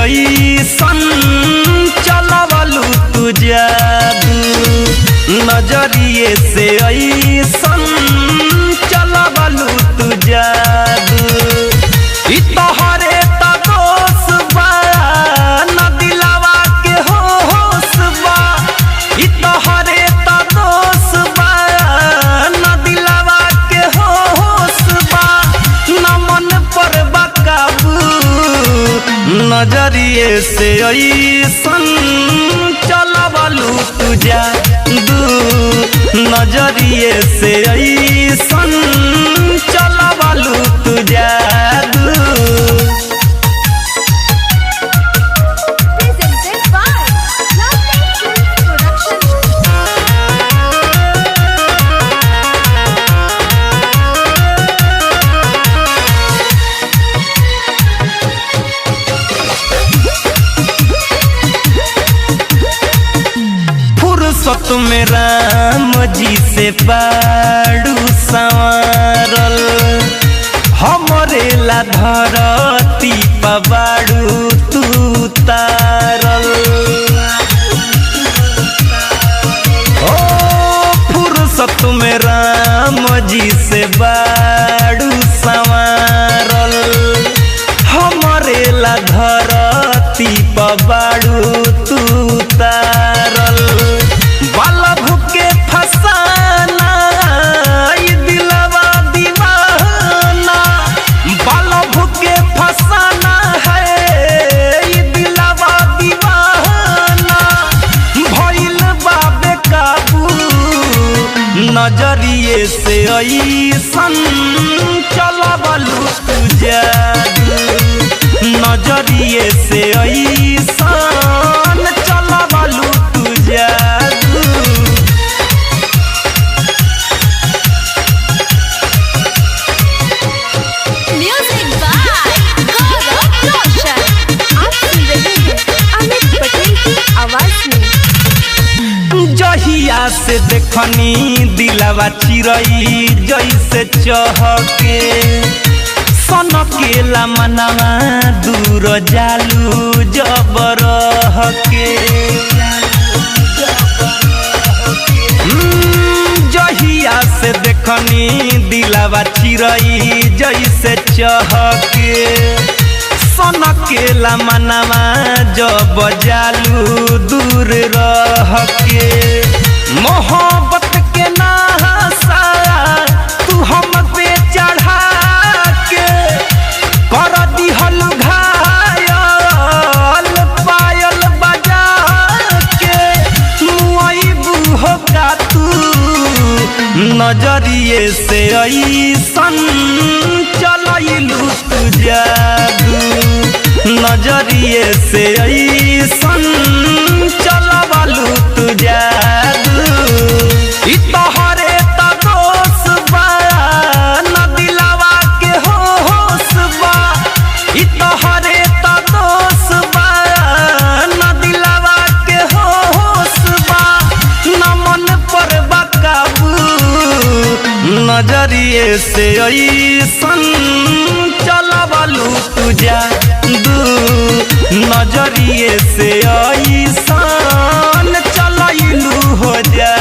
ऐसन चलवलू तू जादू, नजरिए से ऐसन चलवलू तू जादू। ई तोहरे त दोष बा न दिलवा के होश बा, ई तोहरे त दोष बा न दिलवा के होश बा, न मन पर बकाबू, नजरिए से ऐसन चलवलू तू जादू, नजरिए से ऐसन चलवलू तू जादू। Presented by Lovely Films Production. फुर्सत में राम जी से बाड़ू संवारल, हमरे ला धरती पबाड़ू तू तारल। ओ फुर्सत में राम जी से बाड़ू संवारल, हमरे ला धरती पबाड़ू तू तारल। बल्लभ के फसाना ई दिलवा दीवाना, बल्लभ के फसाना है ई दिलवा दीवाना, भइल बा बेकाबू, नजरिए से ऐसन चलवलू तू जादू, नजरिए से ऐसन चलवलू तू जादू। Music by Gaurav Roshan. आप सुन रहे हैं अमित पटेल की आवाज में। जहिया से देखनी दिलवा चिरई जैसे चहके, सनकेला मनवा दूर जालू जबरह के। जहिया से देखनी दिलवा चिरई जैसे चहके, सनकेला मनवा जब जालू दूर रह के। मोहब्बत के नशा तू हम पे चढ़ा के, कर दिहल घायल पायल बजा के, मुआइबू हो का तू, नजरिए से ऐसन चलैलू तू जादू, नजरिए से ऐसन चलवलू तू जादू। ई तोहरे त दोष बा न दिलवा के होश बा, ई तोहरे त दोष बा न दिलवा के होश बा, न मन पर बकाबू, नजरिए से ऐसन चलवलू तू जादू, नजरिए से ऐसन चलैलू हो जा।